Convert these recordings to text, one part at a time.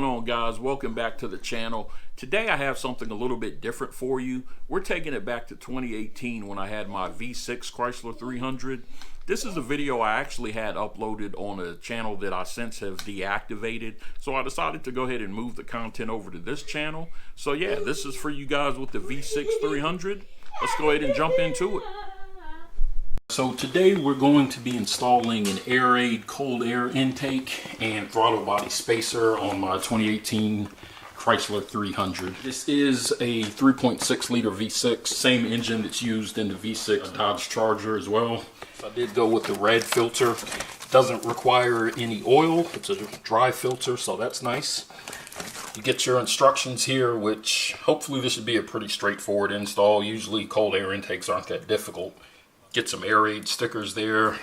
going on, guys? Welcome back to the channel. Today I have something a little bit different for you. We're taking it back to 2018 when I had my V6 Chrysler 300. This is a video I actually had uploaded on a channel that I since have deactivated. So I decided to go ahead and move the content over to this channel. So yeah, this is for you guys with the V6 300. Let's go ahead and jump into it. So today we're going to be installing an AirAid Cold Air intake and throttle body spacer on my 2018 Chrysler 300. This is a 3.6 liter V6, same engine that's used in the V6 Dodge Charger as well. I did go with the red filter. It doesn't require any oil. It's a dry filter, so that's nice. You get your instructions here, which hopefully this should be a pretty straightforward install. Usually cold air intakes aren't that difficult. Get some AirAid stickers there,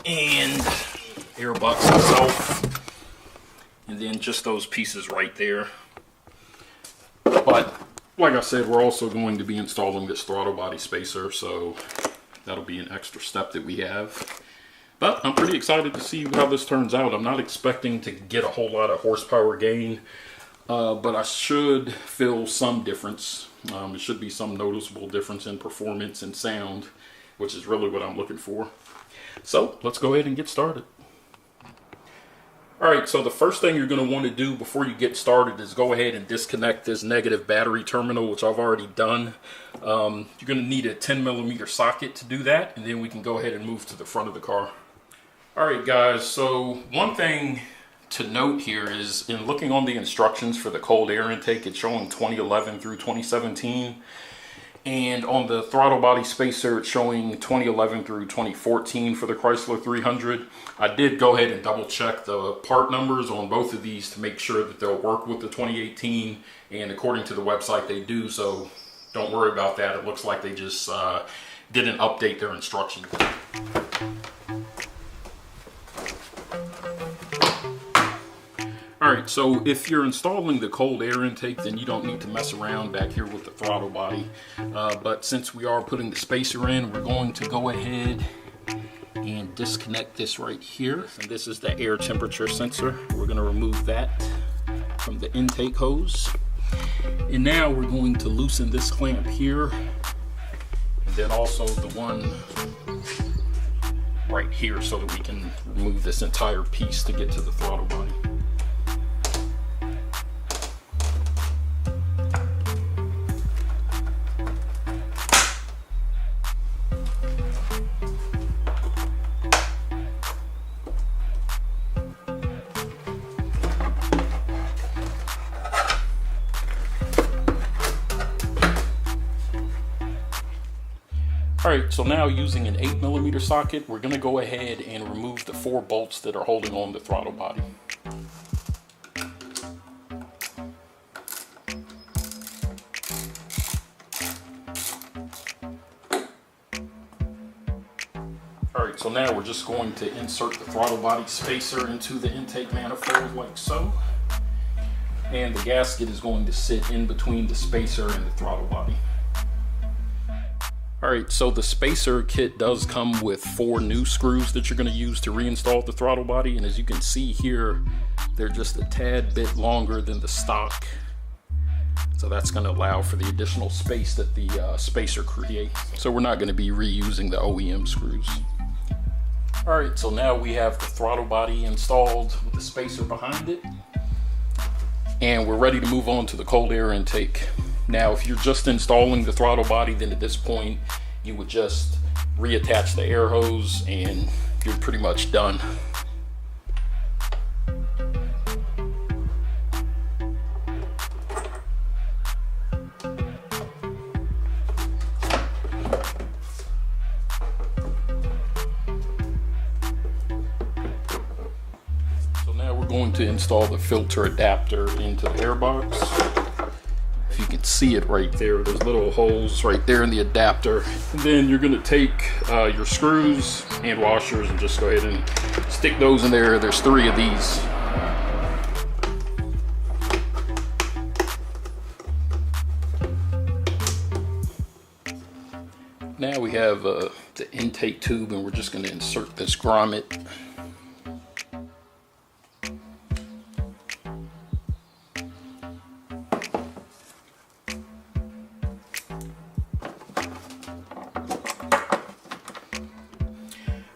and air box itself, and then just those pieces right there. But like I said, we're also going to be installing this throttle body spacer, so that'll be an extra step that we have. But I'm pretty excited to see how this turns out. I'm not expecting to get a whole lot of horsepower gain, but I should feel some difference. It should be some noticeable difference in performance and sound, which is really what I'm looking for. So let's go ahead and get started. Alright, so the first thing you're going to want to do before you get started is go ahead and disconnect this negative battery terminal, which I've already done. You're going to need a 10mm socket to do that, and then we can go ahead and move to the front of the car. Alright guys, so one thing to note here is in looking on the instructions for the cold air intake, it's showing 2011 through 2017, and on the throttle body spacer it's showing 2011 through 2014 for the Chrysler 300. I did go ahead and double check the part numbers on both of these to make sure that they'll work with the 2018, and according to the website they do, so don't worry about that. It looks like they just didn't update their instructions. Alright, so if you're installing the cold air intake, then you don't need to mess around back here with the throttle body. But since we are putting the spacer in, we're going to go ahead and disconnect this right here. And this is the air temperature sensor. We're going to remove that from the intake hose. And now we're going to loosen this clamp here. And then also the one right here so that we can remove this entire piece to get to the throttle body. Alright, so now using an 8mm socket, we're going to go ahead and remove the 4 bolts that are holding on the throttle body. Alright, so now we're just going to insert the throttle body spacer into the intake manifold like so. And the gasket is going to sit in between the spacer and the throttle body. Alright, so the spacer kit does come with 4 new screws that you're going to use to reinstall the throttle body, and as you can see here, they're just a tad bit longer than the stock. So that's going to allow for the additional space that the spacer creates. So we're not going to be reusing the OEM screws. Alright, so now we have the throttle body installed with the spacer behind it, and we're ready to move on to the cold air intake. Now, if you're just installing the throttle body, then at this point, you would just reattach the air hose and you're pretty much done. So now we're going to install the filter adapter into the air box. If you can see it right there, there's little holes right there in the adapter. And then you're going to take your screws and washers and just go ahead and stick those in there. There's 3 of these. Now we have the intake tube, and we're just going to insert this grommet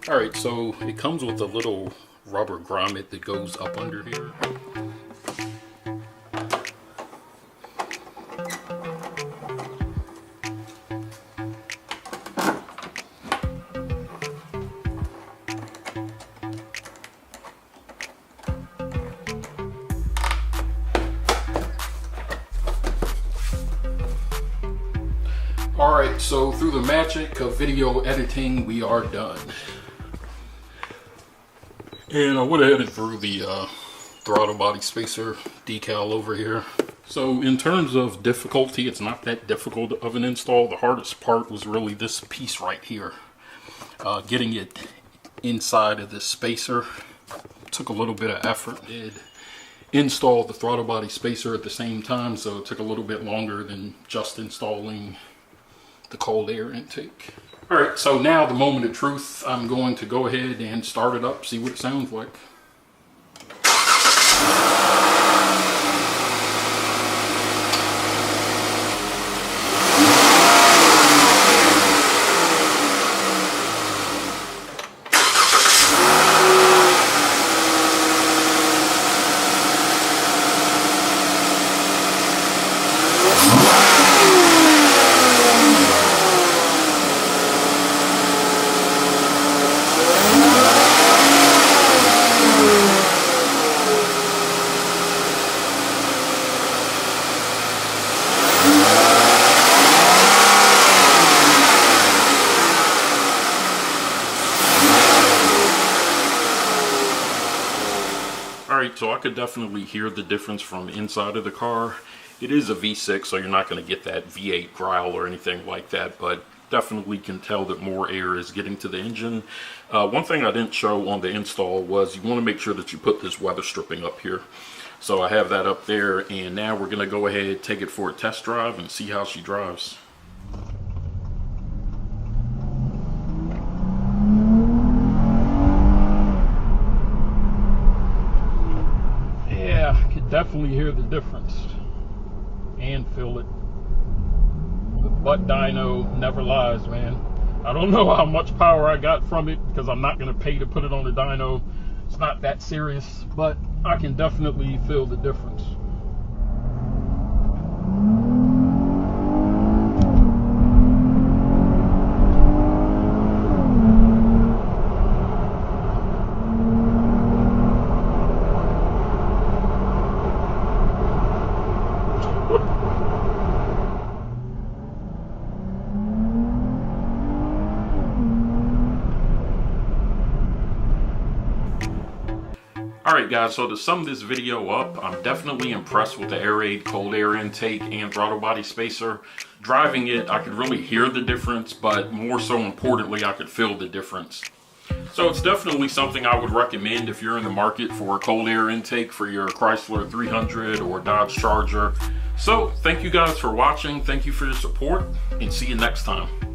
Alright, so it comes with a little rubber grommet that goes up under here. Alright, so through the magic of video editing, we are done. And I went ahead and threw the throttle body spacer decal over here. So in terms of difficulty, it's not that difficult of an install. The hardest part was really this piece right here. Getting it inside of this spacer took a little bit of effort. Did install the throttle body spacer at the same time, so it took a little bit longer than just installing the cold air intake. Alright, so now the moment of truth. I'm going to go ahead and start it up, see what it sounds like. Alright, so I could definitely hear the difference from inside of the car. It is a V6, so you're not going to get that V8 growl or anything like that, but definitely can tell that more air is getting to the engine. One thing I didn't show on the install was you want to make sure that you put this weather stripping up here. So I have that up there, and now we're going to go ahead, take it for a test drive, and see how she drives. Definitely hear the difference and feel it. The butt dyno never lies, man. I don't know how much power I got from it because I'm not going to pay to put it on the dyno. It's not that serious, but I can definitely feel the difference. Alright guys, so to sum this video up, I'm definitely impressed with the AirAid Cold Air intake and throttle body spacer. Driving it, I could really hear the difference, but more so importantly, I could feel the difference. So it's definitely something I would recommend if you're in the market for a cold air intake for your Chrysler 300 or Dodge Charger. So thank you guys for watching, thank you for your support, and see you next time.